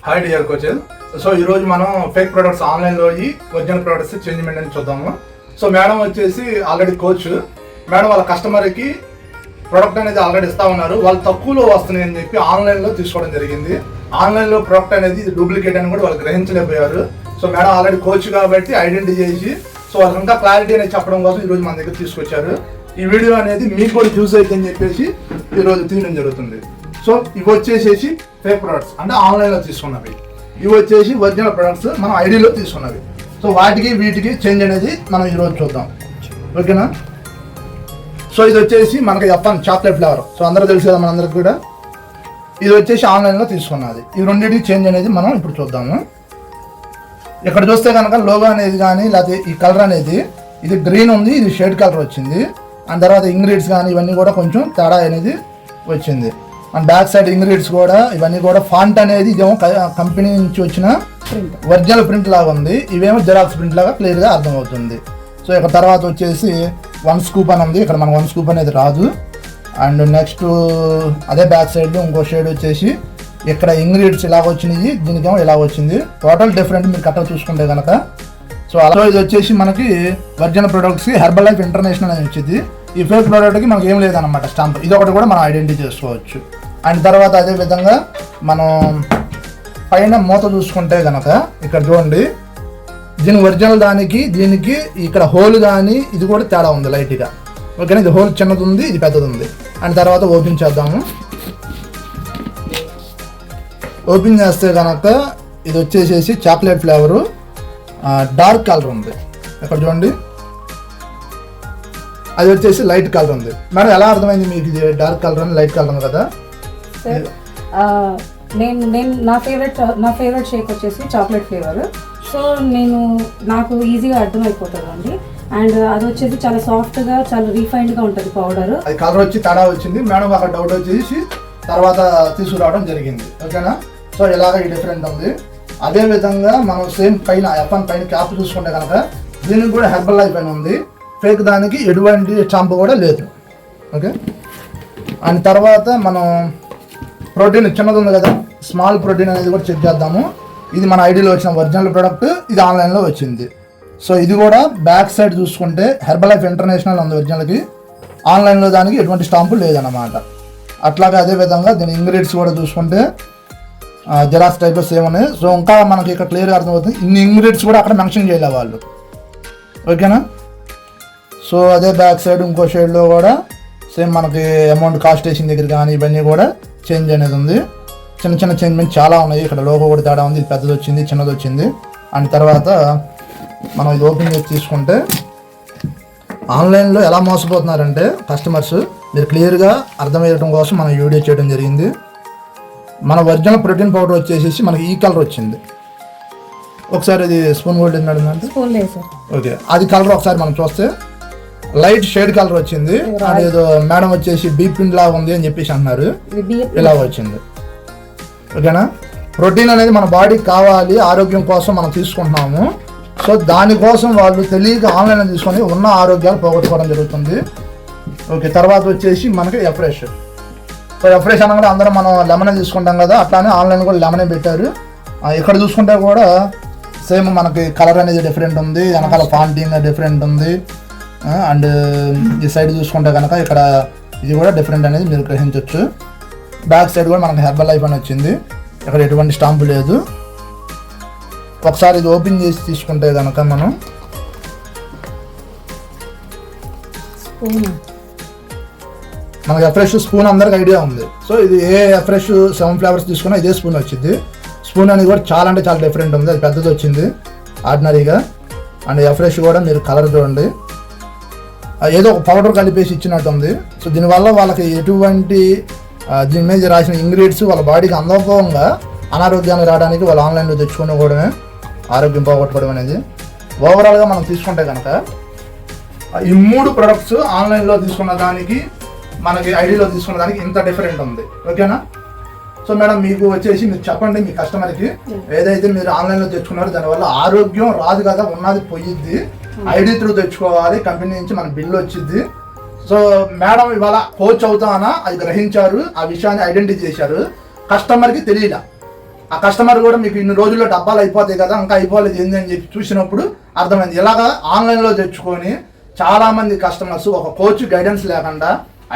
Hi dear coaches. So ఈ రోజు మనం ఫేక్ ప్రొడక్ట్స్ ఆన్లైన్లో ఒరిజినల్ ప్రొడక్ట్స్ చేంజ్మెంట్ అని చూద్దాము. సో మేడం వచ్చేసి ఆల్రెడీ కోచ్. మేడం వాళ్ళ కస్టమర్కి ప్రొడక్ట్ అనేది ఆల్రెడీ ఇస్తా ఉన్నారు. వాళ్ళు తక్కువలో వస్తున్నాయి అని చెప్పి ఆన్లైన్లో తీసుకోవడం జరిగింది. ఆన్లైన్లో ప్రొడక్ట్ అనేది ఇది డూప్లికేట్ అని కూడా వాళ్ళు గ్రహించలేకపోయారు. సో మేడం ఆల్రెడీ కోచ్ కాబట్టి ఐడెంటిఫై చేసి సో వాళ్ళకి ఇంకా క్లారిటీ అనేది చెప్పడం కోసం ఈరోజు మన దగ్గర తీసుకొచ్చారు. ఈ వీడియో అనేది మీకు కూడా యూజ్ అవుతుందని చెప్పేసి ఈరోజు తీయడం జరుగుతుంది. సో ఇవి వచ్చేసేసి ఫేక్ ప్రొడక్ట్స్ అంటే ఆన్లైన్లో తీసుకున్నవి. ఇవి వచ్చేసి ఒరిజినల్ ప్రొడక్ట్స్ మనం ఐడిలో తీసుకున్నవి. సో వాటికి వీటికి చేంజ్ అనేది మనం ఈరోజు చూద్దాం. ఓకేనా? సో ఇది వచ్చేసి మనకి F1 చాక్లెట్ ఫ్లేవర్. సో అందరూ తెలుసు కదా మనందరికి కూడా. ఇది వచ్చేసి ఆన్లైన్లో తీసుకున్నది. ఈ రెండింటికి చేంజ్ అనేది మనం ఇప్పుడు చూద్దాము. ఇక్కడ చూస్తే కనుక లోగో అనేది కానీ లేకపోతే ఈ కలర్ అనేది ఇది గ్రీన్ ఉంది, ఇది షేడ్ కలర్ వచ్చింది. అండ్ తర్వాత ఇంగ్రీడియంట్స్ కానీ ఇవన్నీ కూడా కొంచెం తేడా అనేది వచ్చింది. అండ్ బ్యాక్ సైడ్ ఇంగ్రీడియంట్స్ కూడా ఇవన్నీ కూడా ఫాంట్ అనేది ఇదేమో కంపెనీ నుంచి వచ్చిన ఒరిజినల్ ప్రింట్ లాగా ఉంది. ఇవేమో జిరాక్స్ ప్రింట్ లాగా క్లియర్గా అర్థమవుతుంది. సో ఇక్కడ తర్వాత వచ్చేసి 1 స్కూప్ అని ఉంది. ఇక్కడ మనకు 1 స్కూప్ అనేది రాదు. అండ్ నెక్స్ట్ అదే బ్యాక్ సైడ్ ఇంకో షేడ్ వచ్చేసి ఇక్కడ ఇంగ్రీడియంట్స్ ఇలాగ వచ్చినాయి, దీనికేమో ఇలా వచ్చింది. టోటల్ డిఫరెంట్ మీరు కరెక్ట్గా చూసుకుంటే కనుక. సో అలా ఇది వచ్చేసి మనకి ఒరిజినల్ ప్రొడక్ట్స్కి హెర్బల్ లైఫ్ ఇంటర్నేషనల్ అని వచ్చింది. ఈ ఫేక్ ప్రోడక్ట్కి మనకి ఏం లేదన్నమాట స్టాంప్. ఇది ఒకటి కూడా మనం ఐడెంటిఫై చేసుకోవచ్చు. అండ్ తర్వాత అదే విధంగా మనం పైన మూత చూసుకుంటే కనుక ఇక్కడ చూడండి, దీని ఒరిజినల్ దానికి దీనికి ఇక్కడ హోల్ కానీ ఇది కూడా తేడా ఉంది లైట్గా. ఓకేనా? ఇది హోల్ చిన్నది ఉంది, ఇది పెద్దది ఉంది. అండ్ తర్వాత ఓపెన్ చేద్దాము. ఓపెన్ చేస్తే కనుక ఇది వచ్చేసేసి చాక్లెట్ ఫ్లేవరు డార్క్ కలర్ ఉంది. ఇక్కడ చూడండి, అది వచ్చేసి లైట్ కలర్ ఉంది. మేడం ఎలా అర్థమైంది మీకు ఇది డార్క్ కలర్ అని లైట్ కలర్ ఉంది కదా? నేను నా ఫేవరెట్ షేక్ వచ్చేసి చాక్లెట్ ఫ్లేవర్. సో నాకు ఈజీగా అర్థమైపోతుందండి. అండ్ అది వచ్చేసి చాలా సాఫ్ట్గా చాలా రిఫైన్డ్గా ఉంటుంది పౌడర్. అది కలర్ వచ్చి తేడా వచ్చింది. మేడం అక్కడ డౌట్ వచ్చేసి తర్వాత తీసుకురావడం జరిగింది. ఓకేనా? సో ఇలాగ ఈ డిఫరెంట్ ఉంది. అదే విధంగా మనం సేమ్ పైన F1 పైన క్యాప్ చూసుకుంటే కనుక దీనికి కూడా హెర్బల్ లైఫ్ అని ఉంది. ఫేక్ దానికి ఎటువంటి షాంపూ కూడా లేదు. ఓకే? అండ్ తర్వాత మనం ప్రోటీన్ చిన్నది ఉంది కదా, స్మాల్ ప్రోటీన్ అనేది కూడా చెక్ చేద్దాము. ఇది మన ఐడిలో వచ్చిన ఒరిజినల్ ప్రోడక్ట్, ఇది ఆన్లైన్లో వచ్చింది. సో ఇది కూడా బ్యాక్ సైడ్ చూసుకుంటే హెర్బల్ లైఫ్ ఇంటర్నేషనల్ ఉంది ఒరిజినల్కి. ఆన్లైన్లో దానికి ఎటువంటి స్టాంపు లేదన్నమాట. అట్లాగే అదే విధంగా దీని ఇంగ్రీడియంట్స్ కూడా చూసుకుంటే జెరాక్స్ టైప్లో సేమ్ ఉన్నాయి. సో ఇంకా మనకి ఇక్కడ క్లియర్గా అర్థమవుతుంది. ఇన్ని ఇంగ్రీడియంట్స్ కూడా అక్కడ మెన్షన్ చేయలే వాళ్ళు. ఓకేనా? సో అదే బ్యాక్ సైడ్ ఇంకో షేడ్లో కూడా సేమ్ మనకి అమౌంట్ కాస్ట్ వేసిన దగ్గర కానీ ఇవన్నీ కూడా చేంజ్ అనేది ఉంది. చిన్న చిన్న చేంజ్మెంట్ చాలా ఉన్నాయి. ఇక్కడ లోగో కూడా తేడా ఉంది, ఇది పెద్దది వచ్చింది, చిన్నది వచ్చింది. అండ్ తర్వాత మనం ఇది ఓపెన్ చేసి తీసుకుంటే ఆన్లైన్లో ఎలా మోసపోతున్నారంటే కస్టమర్స్ మీరు క్లియర్గా అర్థమయ్యడం కోసం మనం వీడియో చేయడం జరిగింది. మన ఒరిజినల్ ప్రోటీన్ పౌడర్ వచ్చేసి మనకి ఈ కలర్ వచ్చింది. ఒకసారి ఇది స్పూన్ గోల్డ్ ఏంటంటే ఓకే, అది కలర్ ఒకసారి మనం చూస్తే లైట్ షేడ్ కలర్ వచ్చింది. అది ఏదో మేడం వచ్చేసి బీప్ పిండి లాగా ఉంది అని చెప్పేసి అన్నారు, ఇలా వచ్చింది. ఓకేనా? ప్రోటీన్ అనేది మన బాడీకి కావాలి, ఆరోగ్యం కోసం మనం తీసుకుంటున్నాము. సో దానికోసం వాళ్ళు తెలియక ఆన్లైన్లో తీసుకొని ఉన్న ఆరోగ్యాలు పోగొట్టుకోవడం జరుగుతుంది. ఓకే, తర్వాత వచ్చేసి మనకి ఎఫ్రెష్. సో ఎఫ్రెష్ అనగా అందరం మనం లెమనే తీసుకుంటాం కదా, అట్లానే ఆన్లైన్ కూడా లెమనే పెట్టారు. ఇక్కడ చూసుకుంటే కూడా సేమ్ మనకి కలర్ అనేది డిఫరెంట్ ఉంది, వెనకాల ఫాంటింగ్ డిఫరెంట్ ఉంది. అండ్ ఈ సైడ్ చూసుకుంటే కనుక ఇక్కడ ఇది కూడా డిఫరెంట్ అనేది మీరు గ్రహించవచ్చు. బ్యాక్ సైడ్ కూడా మనకి హెర్బల్ లైఫ్ అని వచ్చింది. ఇక్కడ ఎటువంటి స్టాంపు లేదు. ఒకసారి ఇది ఓపెన్ చేసి తీసుకుంటే కనుక మనం మనకి ఎఫ్రెష్ స్పూన్ అందరికి ఐడియా ఉంది. సో ఇది ఏ ఎఫ్రెష్ 7 ఫ్లేవర్స్ తీసుకున్నా ఇదే స్పూన్ వచ్చింది. స్పూన్ అనేది కూడా చాలా అంటే చాలా డిఫరెంట్ ఉంది, అది పెద్దది వచ్చింది ఆర్డినరీగా. అండ్ ఎఫ్రెష్ కూడా మీరు కలర్ చూడండి, ఏదో ఒక పౌడర్ కలిపేసి ఇచ్చినట్టు ఉంది. సో దీనివల్ల వాళ్ళకి ఎటువంటి దీని మీద రాసిన ఇంగ్రీడియంట్స్ వాళ్ళ బాడీకి అందకపోగా అనారోగ్యాన్ని రావడానికి వాళ్ళు ఆన్లైన్లో తెచ్చుకుని కూడా ఆరోగ్యం పోగొట్టుకోవడం అనేది. ఓవరాల్గా మనం తీసుకుంటే కనుక ఈ 3 ప్రొడక్ట్స్ ఆన్లైన్లో తీసుకున్న దానికి మనకి ఐడిలో తీసుకున్న దానికి ఇంత డిఫరెంట్ ఉంది. ఓకేనా? సో మేడం మీకు వచ్చేసి మీరు చెప్పండి మీ కస్టమర్కి ఏదైతే మీరు ఆన్లైన్లో తెచ్చుకున్నారో దానివల్ల ఆరోగ్యం రాదు కదా, ఉన్నది పోయిద్ది. ఐడి త్రూ తెచ్చుకోవాలి, కంపెనీ నుంచి మన బిల్లు వచ్చింది. సో మేడం ఇవాళ కోచ్ అవుతానా అది గ్రహించారు, ఆ విషయాన్ని ఐడెంటిఫై చేశారు. కస్టమర్కి తెలియదా ఆ కస్టమర్ కూడా మీకు ఇన్ని రోజుల్లో డబ్బాలు అయిపోతాయి కదా, ఇంకా అయిపోలేదు ఏంది అని చెప్పి చూసినప్పుడు అర్థమైంది. ఇలాగా ఆన్లైన్లో తెచ్చుకొని చాలామంది కస్టమర్స్ ఒక కోచ్ గైడెన్స్ లేకుండా,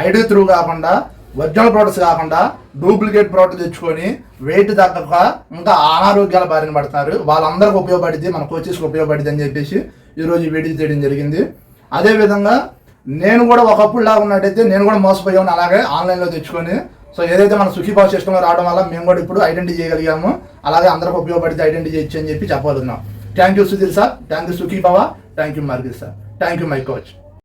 ఐడి త్రూ కాకుండా, ఒరిజినల్ ప్రోడక్ట్స్ కాకుండా డూప్లికేట్ ప్రోడక్ట్ తెచ్చుకొని వెయిట్ తగ్గక ఇంకా అనారోగ్యాల బారిన పడుతున్నారు. వాళ్ళందరికీ ఉపయోగపడింది, మన కోచెస్కి ఉపయోగపడింది అని చెప్పేసి ఈరోజు ఈ వీడియో చేయడం జరిగింది. అదేవిధంగా నేను కూడా ఒకప్పుడు లాగా ఉన్నట్టయితే నేను కూడా మోసపోయాను అలాగే ఆన్లైన్లో తెచ్చుకొని. సో ఏదైతే మన సుఖీభావ సిస్టంలో రావడం వల్ల మేము కూడా ఇప్పుడు ఐడెంటిటీ చేయగలిగాము, అలాగే అందరికి ఉపయోగపడితే ఐడెంటిటీ చేయొచ్చు అని చెప్పి చెప్పగలుగుతున్నాం. Thank you Sudheer sir, thank you Sukhibhava, thank you Margil sir, thank you my coach.